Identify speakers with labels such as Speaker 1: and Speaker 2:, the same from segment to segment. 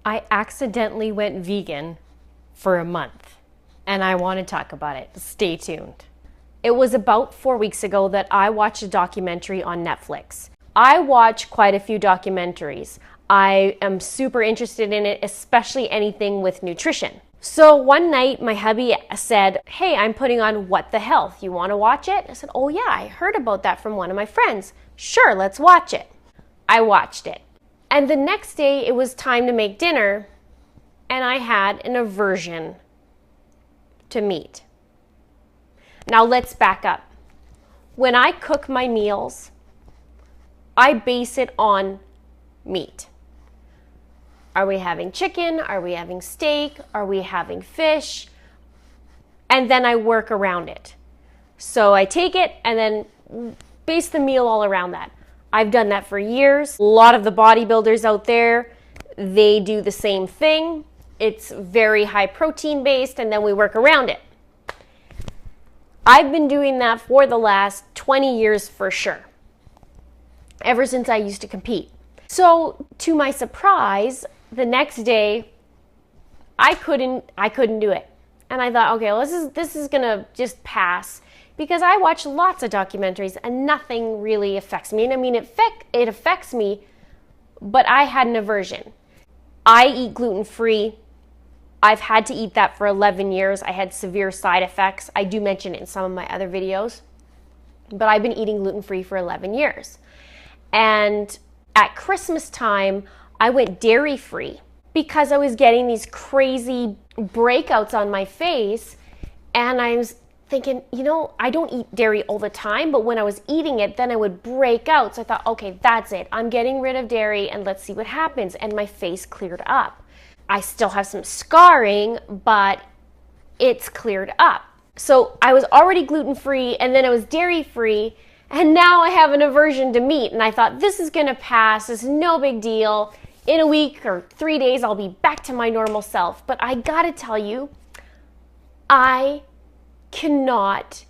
Speaker 1: I accidentally went vegan for a month, and I want to talk about it. Stay tuned. It was about 4 weeks ago that I watched a documentary on Netflix. I watch quite a few documentaries. I am super interested in it, especially anything with nutrition. So one night my hubby said, "Hey, I'm putting on What the Health. You want to watch it?" I said, "Oh yeah, I heard about that from one of my friends. Sure, let's watch it." I watched it. And the next day it was time to make dinner, and I had an aversion to meat. Now let's back up. When I cook my meals, I base it on meat. Are we having chicken? Are we having steak? Are we having fish? And then I work around it. So I take it and then base the meal all around that. I've done that for years. A lot of the bodybuilders out there, they do the same thing. It's very high protein based, and then we work around it. I've been doing that for the last 20 years for sure, ever since I used to compete. So to my surprise, the next day, I couldn't do it. And I thought, okay, well, this is gonna just pass, because I watch lots of documentaries and nothing really affects me. And I mean, it affects me, but I had an aversion. I eat gluten-free. I've had to eat that for 11 years. I had severe side effects. I do mention it in some of my other videos, but I've been eating gluten-free for 11 years. And at Christmas time, I went dairy-free because I was getting these crazy breakouts on my face, and I was thinking, I don't eat dairy all the time, but when I was eating it, then I would break out. So I thought, okay, that's it. I'm getting rid of dairy and let's see what happens. And my face cleared up. I still have some scarring, but it's cleared up. So I was already gluten-free, and then I was dairy-free, and now I have an aversion to meat. And I thought, this is gonna pass. It's no big deal. In a week or 3 days, I'll be back to my normal self. But I gotta tell you, I cannot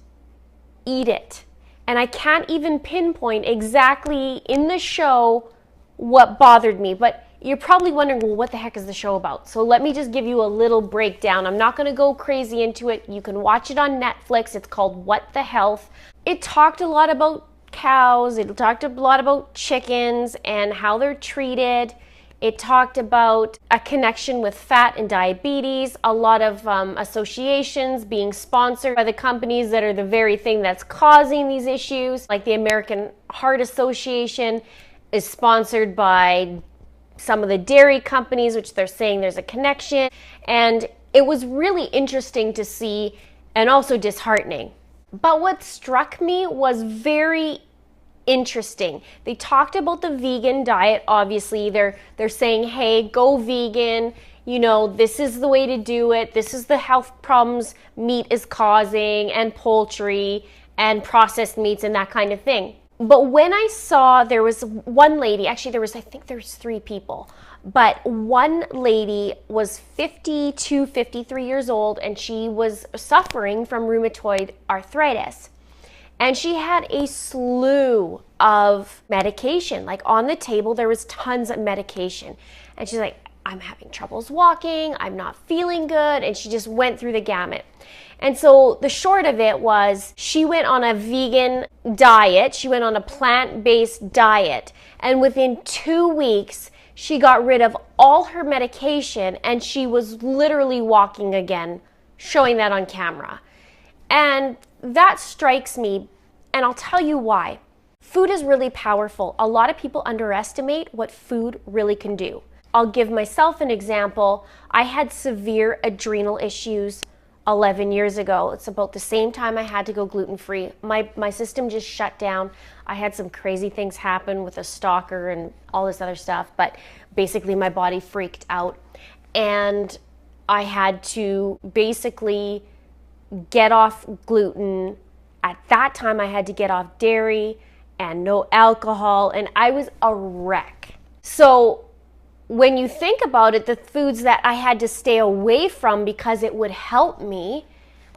Speaker 1: eat it. And I can't even pinpoint exactly in the show what bothered me. But you're probably wondering, well, what the heck is the show about? So let me just give you a little breakdown. I'm not going to go crazy into it. You can watch it on Netflix. It's called What the Health. It talked a lot about cows. It talked a lot about chickens and how they're treated. It talked about a connection with fat and diabetes, a lot of associations being sponsored by the companies that are the very thing that's causing these issues. Like the American Heart Association is sponsored by some of the dairy companies, which they're saying there's a connection. And it was really interesting to see, and also disheartening. But what struck me was very interesting. They talked about the vegan diet. Obviously, they're saying, hey, go vegan. This is the way to do it. This is the health problems meat is causing, and poultry and processed meats and that kind of thing. But when I saw, there was one lady, actually I think there was 3 people, but one lady was 52, 53 years old, and she was suffering from rheumatoid arthritis. And she had a slew of medication. Like on the table, there was tons of medication. And she's like, I'm having troubles walking, I'm not feeling good. And she just went through the gamut. And so the short of it was, she went on a vegan diet. She went on a plant-based diet. And within 2 weeks, she got rid of all her medication, and she was literally walking again, showing that on camera. And that strikes me, and I'll tell you why. Food is really powerful. A lot of people underestimate what food really can do. I'll give myself an example. I had severe adrenal issues 11 years ago. It's about the same time I had to go gluten-free. My system just shut down. I had some crazy things happen with a stalker and all this other stuff, but basically my body freaked out. And I had to basically get off gluten. At that time, I had to get off dairy and no alcohol, and I was a wreck. So when you think about it, the foods that I had to stay away from because it would help me,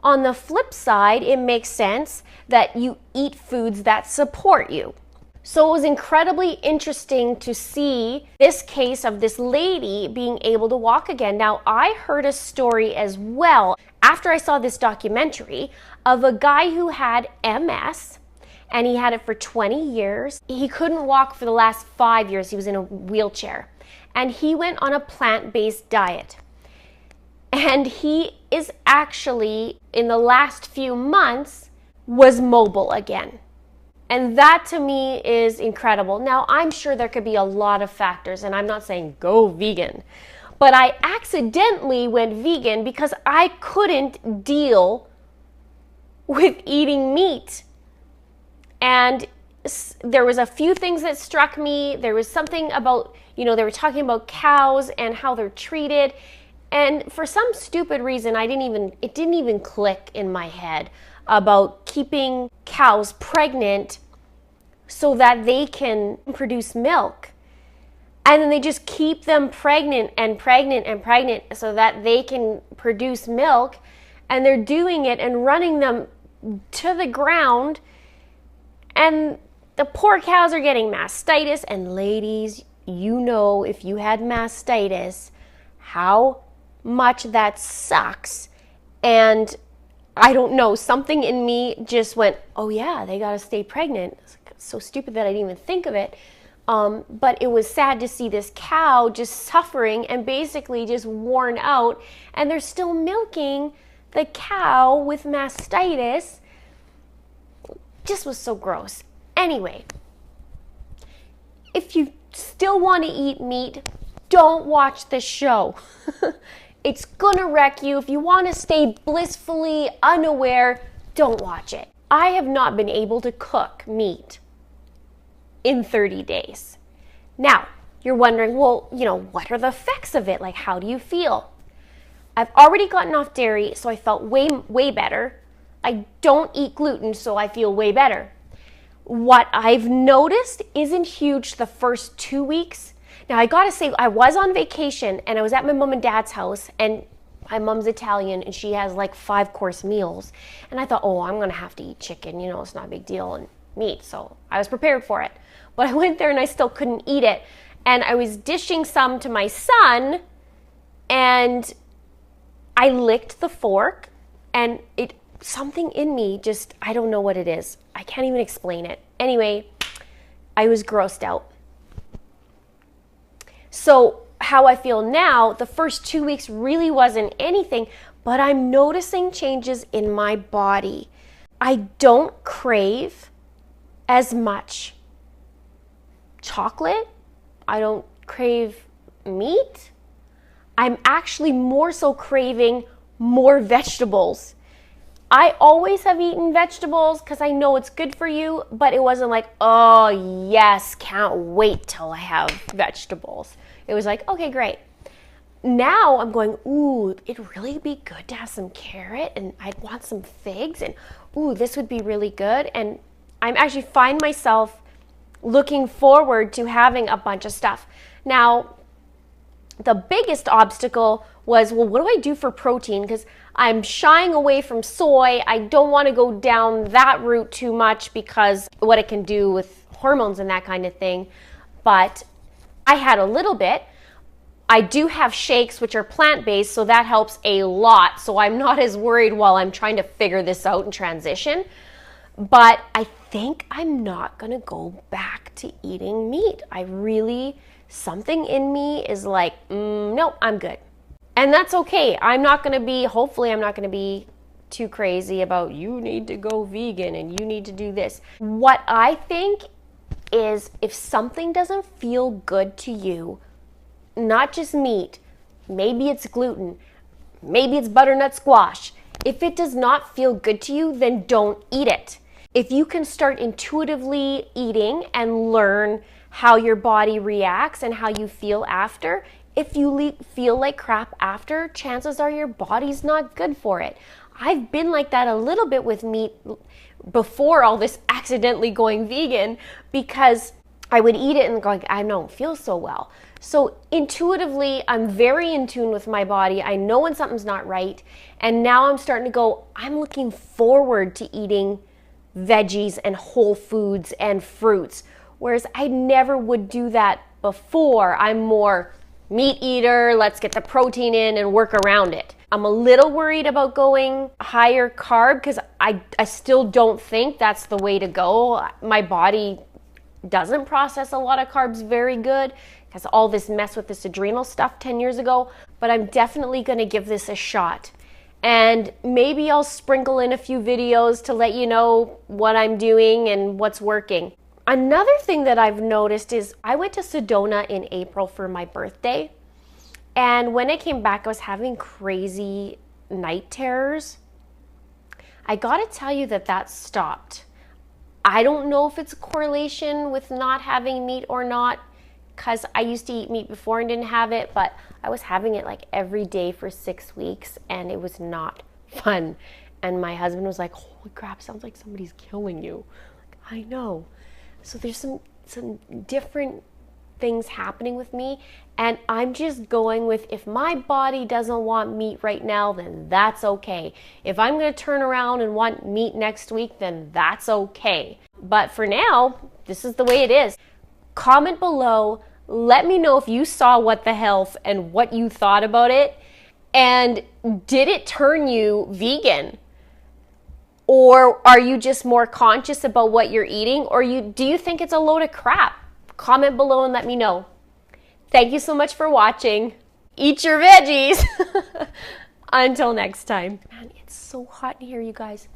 Speaker 1: on the flip side, it makes sense that you eat foods that support you. So it was incredibly interesting to see this case of this lady being able to walk again. Now, I heard a story as well after I saw this documentary of a guy who had MS, and he had it for 20 years. He couldn't walk for the last 5 years. He was in a wheelchair. And he went on a plant-based diet. And he is actually, in the last few months, was mobile again. And that to me is incredible. Now, I'm sure there could be a lot of factors, and I'm not saying go vegan, but I accidentally went vegan because I couldn't deal with eating meat. And there was a few things that struck me. There was something about, they were talking about cows and how they're treated. And for some stupid reason, it didn't even click in my head about keeping cows pregnant so that they can produce milk. And then they just keep them pregnant and pregnant and pregnant so that they can produce milk. And they're doing it and running them to the ground. And the poor cows are getting mastitis. And ladies, if you had mastitis, how much that sucks. And I don't know, something in me just went, oh yeah, they gotta stay pregnant. It's so stupid that I didn't even think of it. But it was sad to see this cow just suffering and basically just worn out, and they're still milking the cow with mastitis. Just was so gross. Anyway, if you still want to eat meat, don't watch this show. It's gonna wreck you. If you want to stay blissfully unaware, don't watch it. I have not been able to cook meat in 30 days. Now, you're wondering, well, what are the effects of it? Like, how do you feel? I've already gotten off dairy, so I felt way better. I don't eat gluten, so I feel way better. What I've noticed isn't huge the first 2 weeks. Now, I gotta say, I was on vacation and I was at my mom and dad's house, and my mom's Italian and she has like 5-course meals. And I thought, oh, I'm gonna have to eat chicken, it's not a big deal, and meat. So I was prepared for it. But I went there and I still couldn't eat it. And I was dishing some to my son, and I licked the fork, and something in me just, I don't know what it is. I can't even explain it. Anyway, I was grossed out. So how I feel now, the first 2 weeks really wasn't anything, but I'm noticing changes in my body. I don't crave as much chocolate. I don't crave meat. I'm actually more so craving more vegetables. I always have eaten vegetables because I know it's good for you, but it wasn't like, oh yes, can't wait till I have vegetables. It was like, okay, great. Now I'm going, ooh, it'd really be good to have some carrot, and I'd want some figs, and ooh, this would be really good. And I'm actually find myself looking forward to having a bunch of stuff. Now, the biggest obstacle was, well, what do I do for protein? Because I'm shying away from soy. I don't want to go down that route too much because what it can do with hormones and that kind of thing. But I had a little bit. I do have shakes, which are plant-based, so that helps a lot. So I'm not as worried while I'm trying to figure this out and transition. But I think I'm not going to go back to eating meat. Something in me is like, no, I'm good. And that's okay. Hopefully I'm not going to be too crazy about you need to go vegan and you need to do this. What I think is, if something doesn't feel good to you, not just meat, maybe it's gluten, maybe it's butternut squash. If it does not feel good to you, then don't eat it. If you can start intuitively eating and learn how your body reacts and how you feel after, if you feel like crap after, chances are your body's not good for it. I've been like that a little bit with meat before all this accidentally going vegan, because I would eat it and go, I don't feel so well. So intuitively, I'm very in tune with my body. I know when something's not right. And now I'm starting to go, I'm looking forward to eating veggies and whole foods and fruits. whereas I never would do that before. I'm more meat eater, let's get the protein in and work around it. I'm a little worried about going higher carb because I still don't think that's the way to go. My body doesn't process a lot of carbs very good because all this mess with this adrenal stuff 10 years ago, but I'm definitely going to give this a shot. And maybe I'll sprinkle in a few videos to let you know what I'm doing and what's working. Another thing that I've noticed is I went to Sedona in April for my birthday. And when I came back, I was having crazy night terrors. I gotta tell you that stopped. I don't know if it's a correlation with not having meat or not, because I used to eat meat before and didn't have it, but I was having it like every day for 6 weeks and it was not fun. And my husband was like, holy crap, sounds like somebody's killing you. Like, I know. So there's some different things happening with me, and I'm just going with, if my body doesn't want meat right now, then that's okay. If I'm going to turn around and want meat next week, then that's okay. But for now, this is the way it is. Comment below, let me know if you saw What the Health and what you thought about it, and did it turn you vegan? Or are you just more conscious about what you're eating? Or do you think it's a load of crap? Comment below and let me know. Thank you so much for watching. Eat your veggies. Until next time. Man, it's so hot in here, you guys.